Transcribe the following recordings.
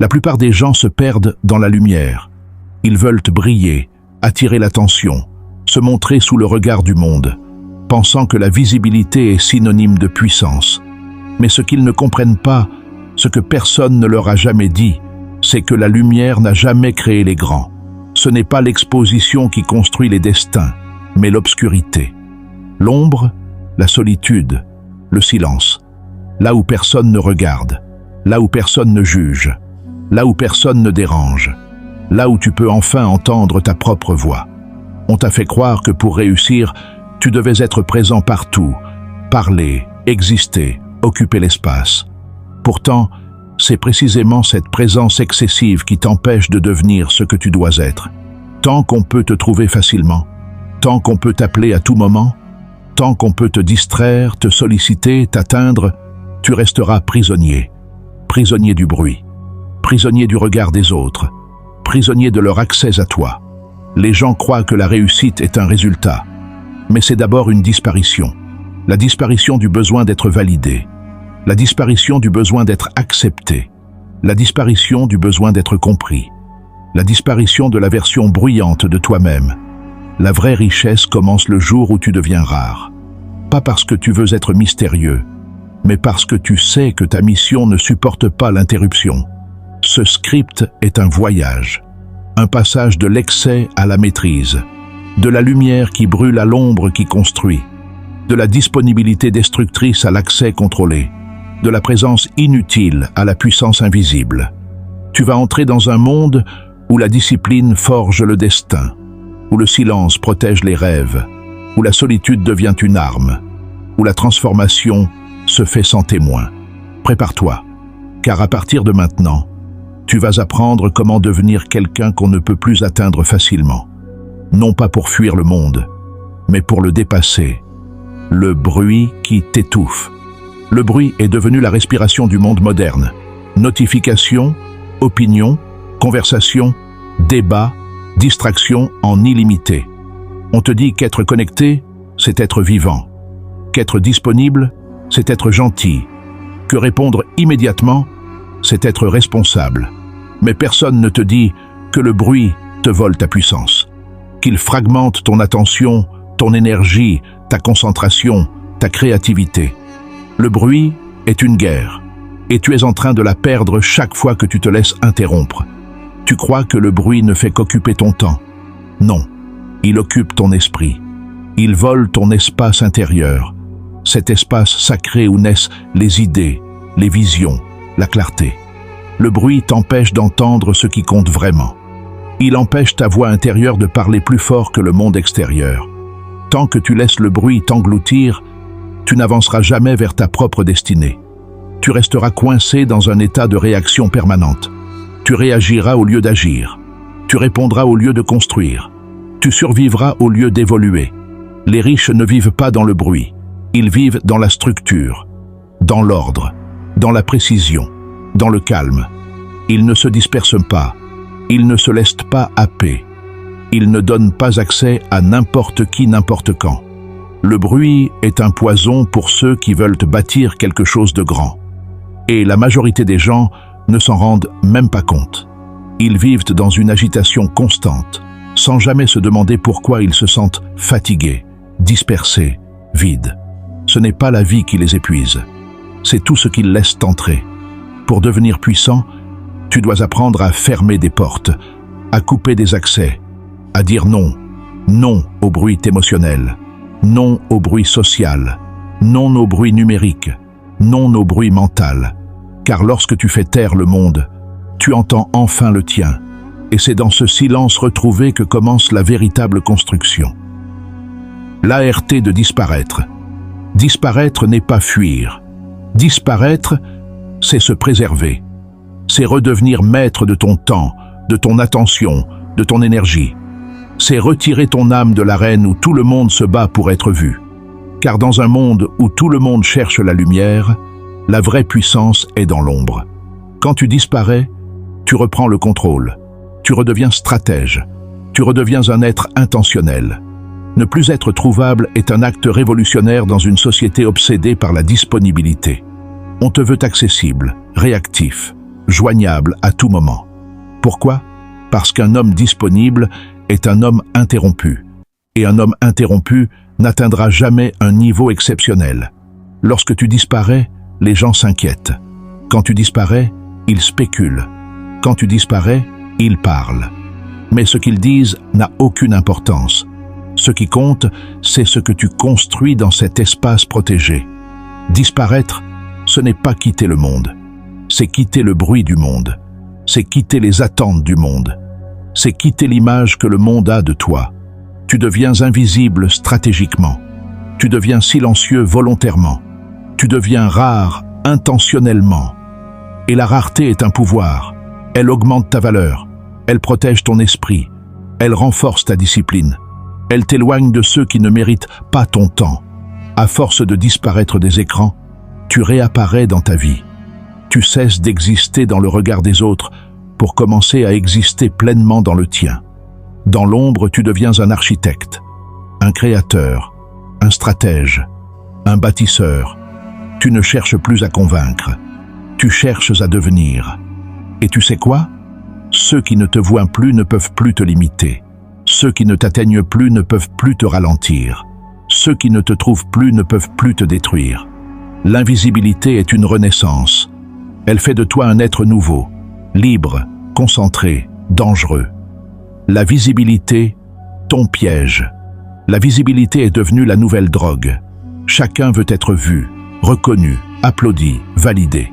La plupart des gens se perdent dans la lumière. Ils veulent briller, attirer l'attention, se montrer sous le regard du monde, pensant que la visibilité est synonyme de puissance. Mais ce qu'ils ne comprennent pas, ce que personne ne leur a jamais dit, c'est que la lumière n'a jamais créé les grands. Ce n'est pas l'exposition qui construit les destins, mais l'obscurité. L'ombre, la solitude, le silence. Là où personne ne regarde, là où personne ne juge, là où personne ne dérange, là où tu peux enfin entendre ta propre voix. On t'a fait croire que pour réussir, tu devais être présent partout, parler, exister, occuper l'espace. Pourtant, c'est précisément cette présence excessive qui t'empêche de devenir ce que tu dois être. Tant qu'on peut te trouver facilement, tant qu'on peut t'appeler à tout moment, tant qu'on peut te distraire, te solliciter, t'atteindre, tu resteras prisonnier. Prisonnier du bruit, prisonnier du regard des autres, prisonnier de leur accès à toi. Les gens croient que la réussite est un résultat, mais c'est d'abord une disparition. La disparition du besoin d'être validé, la disparition du besoin d'être accepté, la disparition du besoin d'être compris, la disparition de la version bruyante de toi-même. La vraie richesse commence le jour où tu deviens rare. Pas parce que tu veux être mystérieux, mais parce que tu sais que ta mission ne supporte pas l'interruption. Ce script est un voyage, un passage de l'excès à la maîtrise, de la lumière qui brûle à l'ombre qui construit, de la disponibilité destructrice à l'accès contrôlé, de la présence inutile à la puissance invisible. Tu vas entrer dans un monde où la discipline forge le destin, où le silence protège les rêves, où la solitude devient une arme, où la transformation se fait sans témoin. Prépare-toi, car à partir de maintenant, tu vas apprendre comment devenir quelqu'un qu'on ne peut plus atteindre facilement. Non pas pour fuir le monde, mais pour le dépasser. Le bruit qui t'étouffe. Le bruit est devenu la respiration du monde moderne. Notifications, opinions, conversations, débats, distractions en illimité. On te dit qu'être connecté, c'est être vivant. Qu'être disponible, c'est être gentil. Que répondre immédiatement, c'est être responsable. Mais personne ne te dit que le bruit te vole ta puissance, qu'il fragmente ton attention, ton énergie, ta concentration, ta créativité. Le bruit est une guerre, et tu es en train de la perdre chaque fois que tu te laisses interrompre. Tu crois que le bruit ne fait qu'occuper ton temps. Non, il occupe ton esprit. Il vole ton espace intérieur, cet espace sacré où naissent les idées, les visions, la clarté. Le bruit t'empêche d'entendre ce qui compte vraiment. Il empêche ta voix intérieure de parler plus fort que le monde extérieur. Tant que tu laisses le bruit t'engloutir, tu n'avanceras jamais vers ta propre destinée. Tu resteras coincé dans un état de réaction permanente. Tu réagiras au lieu d'agir. Tu répondras au lieu de construire. Tu survivras au lieu d'évoluer. Les riches ne vivent pas dans le bruit. Ils vivent dans la structure, dans l'ordre, dans la précision, dans le calme. Ils ne se dispersent pas. Ils ne se laissent pas happer. Ils ne donnent pas accès à n'importe qui, n'importe quand. Le bruit est un poison pour ceux qui veulent bâtir quelque chose de grand. Et la majorité des gens ne s'en rendent même pas compte. Ils vivent dans une agitation constante, sans jamais se demander pourquoi ils se sentent fatigués, dispersés, vides. Ce n'est pas la vie qui les épuise, c'est tout ce qu'ils laissent entrer. Pour devenir puissant, tu dois apprendre à fermer des portes, à couper des accès, à dire non, non au bruit émotionnel, non au bruit social, non au bruit numérique, non au bruit mental. Car lorsque tu fais taire le monde, tu entends enfin le tien. Et c'est dans ce silence retrouvé que commence la véritable construction. L'ART de disparaître. Disparaître n'est pas fuir. Disparaître, c'est se préserver. C'est redevenir maître de ton temps, de ton attention, de ton énergie. C'est retirer ton âme de l'arène où tout le monde se bat pour être vu. Car dans un monde où tout le monde cherche la lumière, la vraie puissance est dans l'ombre. Quand tu disparais, tu reprends le contrôle. Tu redeviens stratège. Tu redeviens un être intentionnel. Ne plus être trouvable est un acte révolutionnaire dans une société obsédée par la disponibilité. On te veut accessible, réactif, joignable à tout moment. Pourquoi? Parce qu'un homme disponible est un homme interrompu. Et un homme interrompu n'atteindra jamais un niveau exceptionnel. Lorsque tu disparais, les gens s'inquiètent. Quand tu disparais, ils spéculent. Quand tu disparais, ils parlent. Mais ce qu'ils disent n'a aucune importance. Ce qui compte, c'est ce que tu construis dans cet espace protégé. Disparaître, ce n'est pas quitter le monde. C'est quitter le bruit du monde. C'est quitter les attentes du monde. C'est quitter l'image que le monde a de toi. Tu deviens invisible stratégiquement. Tu deviens silencieux volontairement. Tu deviens rare intentionnellement. Et la rareté est un pouvoir. Elle augmente ta valeur. Elle protège ton esprit. Elle renforce ta discipline. Elle t'éloigne de ceux qui ne méritent pas ton temps. À force de disparaître des écrans, tu réapparais dans ta vie. Tu cesses d'exister dans le regard des autres pour commencer à exister pleinement dans le tien. Dans l'ombre, tu deviens un architecte, un créateur, un stratège, un bâtisseur. Tu ne cherches plus à convaincre. Tu cherches à devenir. Et tu sais quoi? Ceux qui ne te voient plus ne peuvent plus te limiter. Ceux qui ne t'atteignent plus ne peuvent plus te ralentir. Ceux qui ne te trouvent plus ne peuvent plus te détruire. L'invisibilité est une renaissance. Elle fait de toi un être nouveau, libre, concentré, dangereux. La visibilité, ton piège. La visibilité est devenue la nouvelle drogue. Chacun veut être vu, reconnu, applaudi, validé.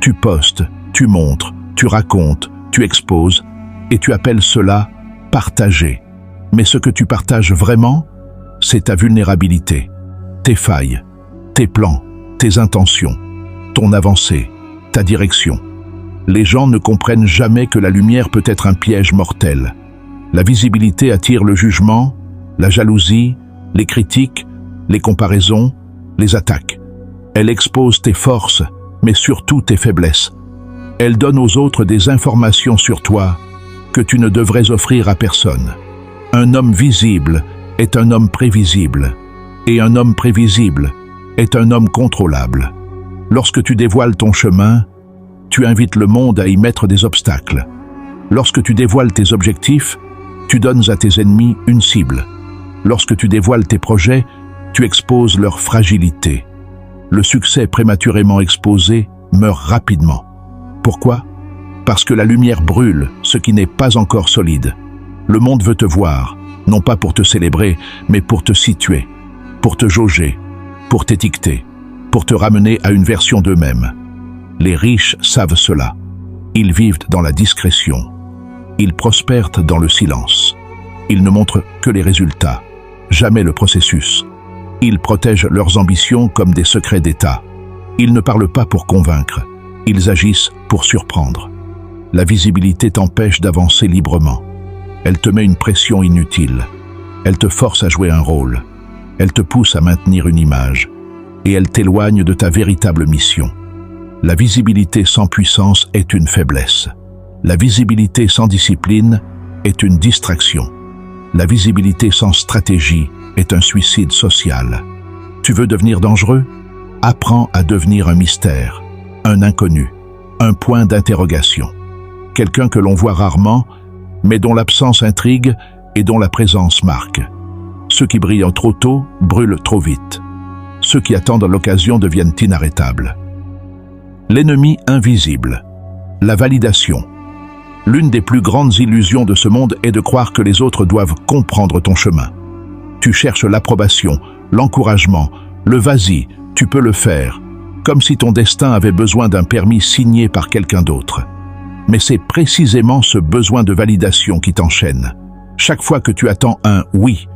Tu postes, tu montres, tu racontes, tu exposes, et tu appelles cela partager. Mais ce que tu partages vraiment, c'est ta vulnérabilité, tes failles, tes plans, tes intentions, ton avancée, ta direction. Les gens ne comprennent jamais que la lumière peut être un piège mortel. La visibilité attire le jugement, la jalousie, les critiques, les comparaisons, les attaques. Elle expose tes forces, mais surtout tes faiblesses. Elle donne aux autres des informations sur toi que tu ne devrais offrir à personne. Un homme visible est un homme prévisible, et un homme prévisible est un homme contrôlable. Lorsque tu dévoiles ton chemin, tu invites le monde à y mettre des obstacles. Lorsque tu dévoiles tes objectifs, tu donnes à tes ennemis une cible. Lorsque tu dévoiles tes projets, tu exposes leur fragilité. Le succès prématurément exposé meurt rapidement. Pourquoi? Parce que la lumière brûle ce qui n'est pas encore solide. Le monde veut te voir, non pas pour te célébrer, mais pour te situer, pour te jauger, pour t'étiqueter, pour te ramener à une version d'eux-mêmes. Les riches savent cela. Ils vivent dans la discrétion. Ils prospèrent dans le silence. Ils ne montrent que les résultats, jamais le processus. Ils protègent leurs ambitions comme des secrets d'État. Ils ne parlent pas pour convaincre. Ils agissent pour surprendre. La visibilité t'empêche d'avancer librement. Elle te met une pression inutile. Elle te force à jouer un rôle. Elle te pousse à maintenir une image. Et elle t'éloigne de ta véritable mission. La visibilité sans puissance est une faiblesse. La visibilité sans discipline est une distraction. La visibilité sans stratégie est un suicide social. Tu veux devenir dangereux? Apprends à devenir un mystère, un inconnu, un point d'interrogation. Quelqu'un que l'on voit rarement, mais dont l'absence intrigue et dont la présence marque. Ceux qui brillent trop tôt brûlent trop vite. Ceux qui attendent l'occasion deviennent inarrêtables. L'ennemi invisible. La validation. L'une des plus grandes illusions de ce monde est de croire que les autres doivent comprendre ton chemin. Tu cherches l'approbation, l'encouragement, le vas-y, tu peux le faire, comme si ton destin avait besoin d'un permis signé par quelqu'un d'autre. Mais c'est précisément ce besoin de validation qui t'enchaîne. Chaque fois que tu attends un « oui »,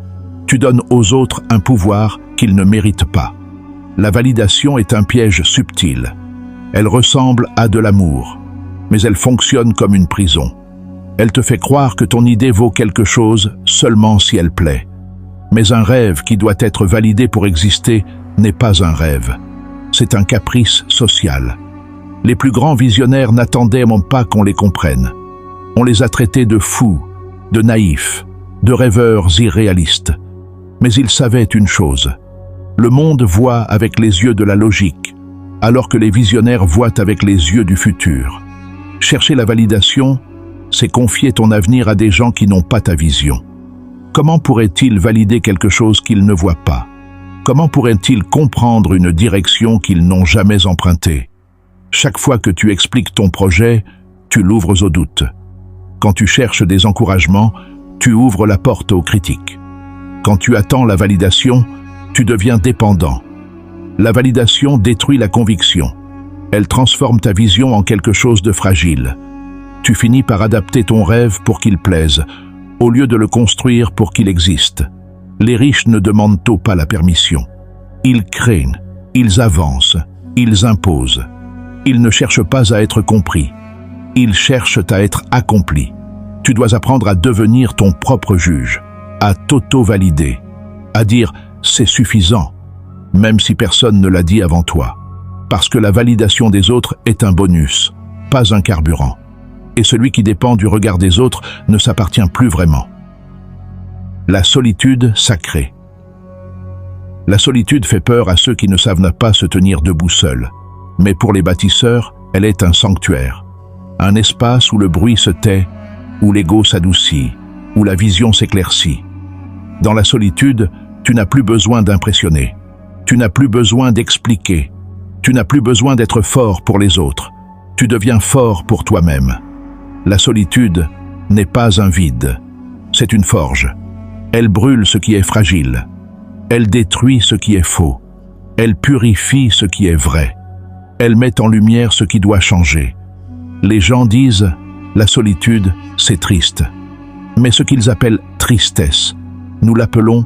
tu donnes aux autres un pouvoir qu'ils ne méritent pas. La validation est un piège subtil. Elle ressemble à de l'amour, mais elle fonctionne comme une prison. Elle te fait croire que ton idée vaut quelque chose seulement si elle plaît. Mais un rêve qui doit être validé pour exister n'est pas un rêve. C'est un caprice social. Les plus grands visionnaires n'attendaient même pas qu'on les comprenne. On les a traités de fous, de naïfs, de rêveurs irréalistes. Mais ils savaient une chose. Le monde voit avec les yeux de la logique, alors que les visionnaires voient avec les yeux du futur. Chercher la validation, c'est confier ton avenir à des gens qui n'ont pas ta vision. Comment pourraient-ils valider quelque chose qu'ils ne voient pas? Comment pourraient-ils comprendre une direction qu'ils n'ont jamais empruntée? Chaque fois que tu expliques ton projet, tu l'ouvres aux doutes. Quand tu cherches des encouragements, tu ouvres la porte aux critiques. Quand tu attends la validation, tu deviens dépendant. La validation détruit la conviction. Elle transforme ta vision en quelque chose de fragile. Tu finis par adapter ton rêve pour qu'il plaise, au lieu de le construire pour qu'il existe. Les riches ne demandent pas la permission. Ils créent, ils avancent, ils imposent. Ils ne cherchent pas à être compris. Ils cherchent à être accomplis. Tu dois apprendre à devenir ton propre juge, à t'auto-valider, à dire « c'est suffisant », même si personne ne l'a dit avant toi. Parce que la validation des autres est un bonus, pas un carburant. Et celui qui dépend du regard des autres ne s'appartient plus vraiment. La solitude sacrée. La solitude fait peur à ceux qui ne savent pas se tenir debout seuls. Mais pour les bâtisseurs, elle est un sanctuaire. Un espace où le bruit se tait, où l'ego s'adoucit, où la vision s'éclaircit. Dans la solitude, tu n'as plus besoin d'impressionner. Tu n'as plus besoin d'expliquer. Tu n'as plus besoin d'être fort pour les autres. Tu deviens fort pour toi-même. La solitude n'est pas un vide. C'est une forge. Elle brûle ce qui est fragile. Elle détruit ce qui est faux. Elle purifie ce qui est vrai. Elle met en lumière ce qui doit changer. Les gens disent « la solitude, c'est triste ». Mais ce qu'ils appellent tristesse, nous l'appelons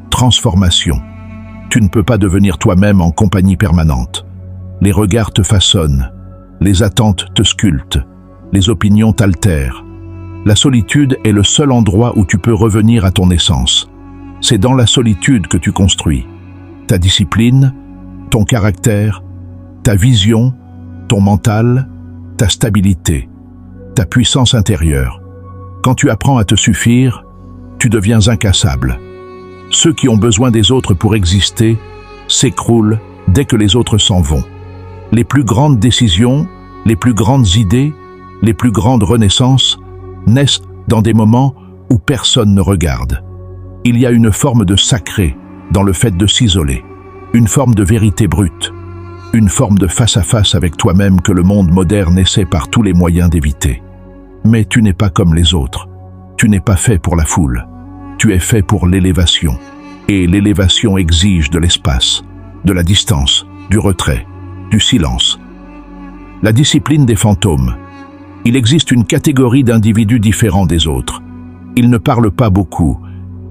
transformation. Tu ne peux pas devenir toi-même en compagnie permanente. Les regards te façonnent, les attentes te sculptent, les opinions t'altèrent. La solitude est le seul endroit où tu peux revenir à ton essence. C'est dans la solitude que tu construis. Ta discipline, ton caractère, ta vision, ton mental, ta stabilité, ta puissance intérieure. Quand tu apprends à te suffire, tu deviens incassable. Ceux qui ont besoin des autres pour exister s'écroulent dès que les autres s'en vont. Les plus grandes décisions, les plus grandes idées, les plus grandes renaissances naissent dans des moments où personne ne regarde. Il y a une forme de sacré dans le fait de s'isoler, une forme de vérité brute, une forme de face-à-face avec toi-même que le monde moderne essaie par tous les moyens d'éviter. Mais tu n'es pas comme les autres. Tu n'es pas fait pour la foule. Tu es fait pour l'élévation. Et l'élévation exige de l'espace, de la distance, du retrait, du silence. La discipline des fantômes. Il existe une catégorie d'individus différents des autres. Ils ne parlent pas beaucoup.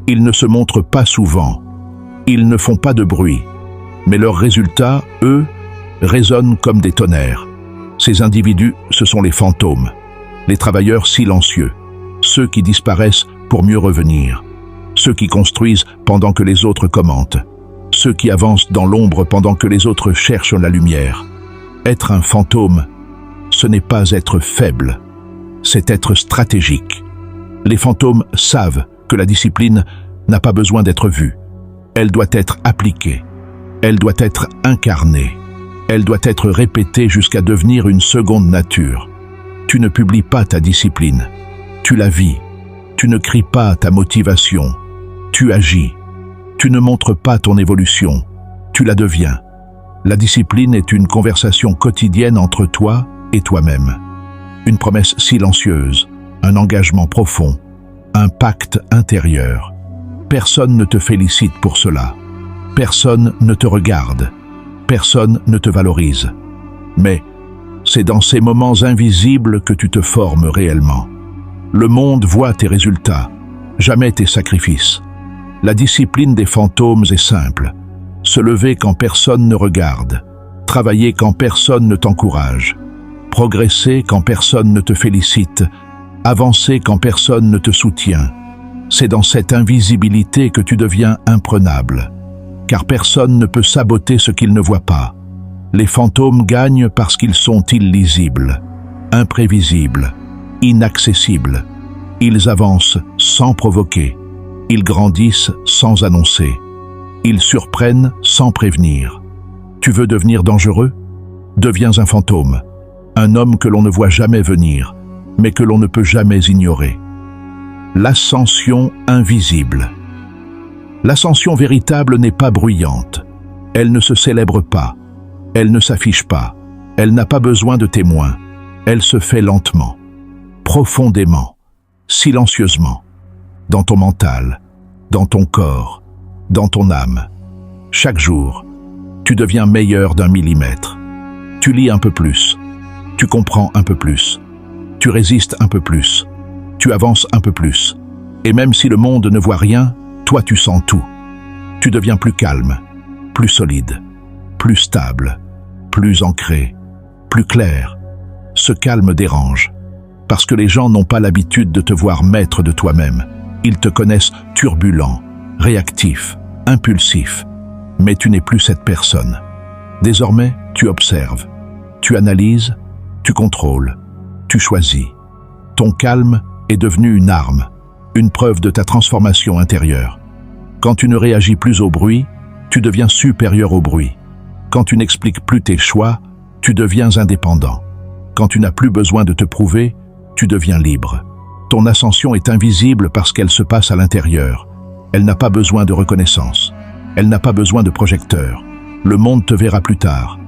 Ils ne se montrent pas souvent. Ils ne font pas de bruit. Mais leurs résultats, eux, résonnent comme des tonnerres. Ces individus, ce sont les fantômes. Les travailleurs silencieux. Ceux qui disparaissent pour mieux revenir. Ceux qui construisent pendant que les autres commentent. Ceux qui avancent dans l'ombre pendant que les autres cherchent la lumière. Être un fantôme, ce n'est pas être faible, c'est être stratégique. Les fantômes savent que la discipline n'a pas besoin d'être vue. Elle doit être appliquée. Elle doit être incarnée. Elle doit être répétée jusqu'à devenir une seconde nature. Tu ne publies pas ta discipline. Tu la vis. Tu ne cries pas ta motivation. Tu agis. Tu ne montres pas ton évolution. Tu la deviens. La discipline est une conversation quotidienne entre toi et toi-même. Une promesse silencieuse, un engagement profond, un pacte intérieur. Personne ne te félicite pour cela. Personne ne te regarde. Personne ne te valorise. Mais c'est dans ces moments invisibles que tu te formes réellement. Le monde voit tes résultats, jamais tes sacrifices. La discipline des fantômes est simple. Se lever quand personne ne regarde. Travailler quand personne ne t'encourage. Progresser quand personne ne te félicite. Avancer quand personne ne te soutient. C'est dans cette invisibilité que tu deviens imprenable. Car personne ne peut saboter ce qu'il ne voit pas. Les fantômes gagnent parce qu'ils sont illisibles, imprévisibles, inaccessibles. Ils avancent sans provoquer. Ils grandissent sans annoncer. Ils surprennent sans prévenir. Tu veux devenir dangereux? Deviens un fantôme. Un homme que l'on ne voit jamais venir, mais que l'on ne peut jamais ignorer. L'ascension invisible. L'ascension véritable n'est pas bruyante. Elle ne se célèbre pas. Elle ne s'affiche pas. Elle n'a pas besoin de témoins. Elle se fait lentement, profondément, silencieusement, dans ton mental, dans ton corps, dans ton âme. Chaque jour, tu deviens meilleur d'un millimètre. Tu lis un peu plus. Tu comprends un peu plus. Tu résistes un peu plus. Tu avances un peu plus. Et même si le monde ne voit rien, toi tu sens tout. Tu deviens plus calme, plus solide, plus stable, plus ancré, plus clair. Ce calme dérange, parce que les gens n'ont pas l'habitude de te voir maître de toi-même. Ils te connaissent turbulent, réactif, impulsif. Mais tu n'es plus cette personne. Désormais, tu observes, tu analyses, tu contrôles, tu choisis. Ton calme est devenu une arme, une preuve de ta transformation intérieure. Quand tu ne réagis plus au bruit, tu deviens supérieur au bruit. Quand tu n'expliques plus tes choix, tu deviens indépendant. Quand tu n'as plus besoin de te prouver, tu deviens libre. Ton ascension est invisible parce qu'elle se passe à l'intérieur. Elle n'a pas besoin de reconnaissance. Elle n'a pas besoin de projecteur. Le monde te verra plus tard,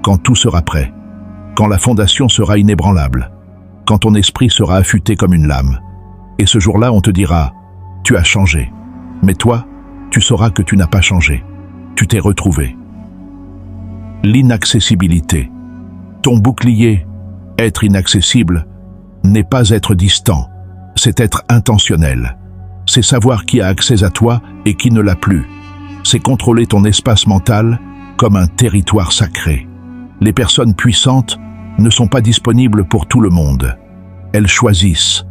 quand tout sera prêt, quand la fondation sera inébranlable, quand ton esprit sera affûté comme une lame. Et ce jour-là, on te dira « Tu as changé ». Mais toi, tu sauras que tu n'as pas changé. Tu t'es retrouvé. L'inaccessibilité. Ton bouclier, être inaccessible, n'est pas être distant, c'est être intentionnel. C'est savoir qui a accès à toi et qui ne l'a plus. C'est contrôler ton espace mental comme un territoire sacré. Les personnes puissantes ne sont pas disponibles pour tout le monde. Elles choisissent,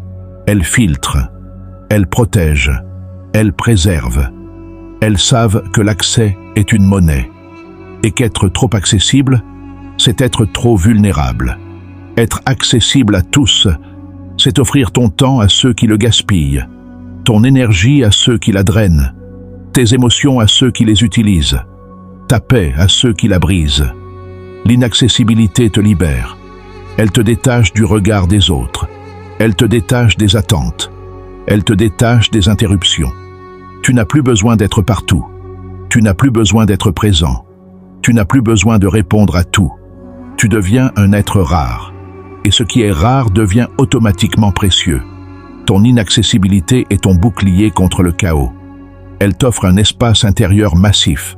elles filtrent, elles protègent, elles préservent. Elles savent que l'accès est une monnaie et qu'être trop accessible, c'est être trop vulnérable. Être accessible à tous, c'est offrir ton temps à ceux qui le gaspillent, ton énergie à ceux qui la drainent, tes émotions à ceux qui les utilisent, ta paix à ceux qui la brisent. L'inaccessibilité te libère. Elle te détache du regard des autres. Elle te détache des attentes. Elle te détache des interruptions. Tu n'as plus besoin d'être partout. Tu n'as plus besoin d'être présent. Tu n'as plus besoin de répondre à tout. Tu deviens un être rare. Et ce qui est rare devient automatiquement précieux. Ton inaccessibilité est ton bouclier contre le chaos. Elle t'offre un espace intérieur massif,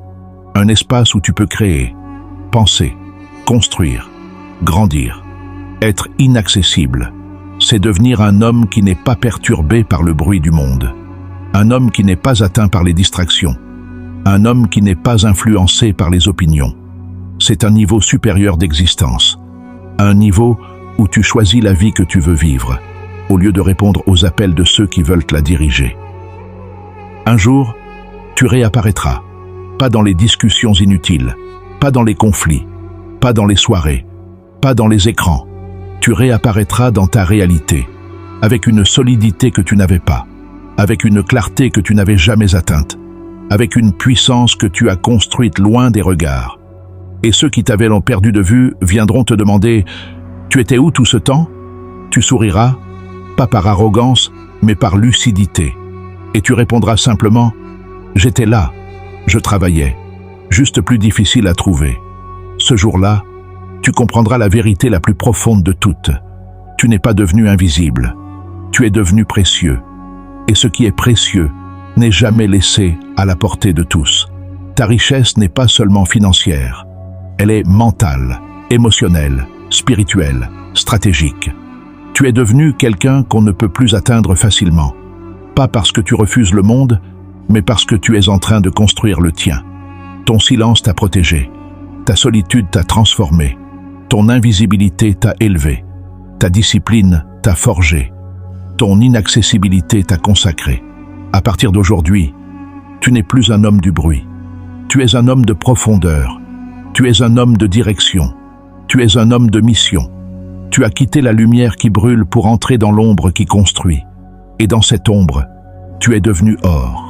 un espace où tu peux créer, penser, construire, grandir. Être inaccessible, c'est devenir un homme qui n'est pas perturbé par le bruit du monde, un homme qui n'est pas atteint par les distractions, un homme qui n'est pas influencé par les opinions. C'est un niveau supérieur d'existence, un niveau où tu choisis la vie que tu veux vivre, au lieu de répondre aux appels de ceux qui veulent la diriger. Un jour, tu réapparaîtras, pas dans les discussions inutiles, pas dans les conflits, pas dans les soirées, pas dans les écrans. Tu réapparaîtras dans ta réalité, avec une solidité que tu n'avais pas, avec une clarté que tu n'avais jamais atteinte, avec une puissance que tu as construite loin des regards. Et ceux qui t'avaient perdu de vue viendront te demander « Tu étais où tout ce temps ?» Tu souriras, pas par arrogance, mais par lucidité. Et tu répondras simplement « J'étais là, je travaillais, juste plus difficile à trouver. » Ce jour-là, tu comprendras la vérité la plus profonde de toutes. Tu n'es pas devenu invisible, tu es devenu précieux. Et ce qui est précieux n'est jamais laissé à la portée de tous. Ta richesse n'est pas seulement financière, elle est mentale, émotionnelle, spirituelle, stratégique. Tu es devenu quelqu'un qu'on ne peut plus atteindre facilement. Pas parce que tu refuses le monde, mais parce que tu es en train de construire le tien. Ton silence t'a protégé, ta solitude t'a transformé, ton invisibilité t'a élevé, ta discipline t'a forgé, ton inaccessibilité t'a consacré. À partir d'aujourd'hui, tu n'es plus un homme du bruit. Tu es un homme de profondeur. Tu es un homme de direction. Tu es un homme de mission. Tu as quitté la lumière qui brûle pour entrer dans l'ombre qui construit. Et dans cette ombre, tu es devenu or.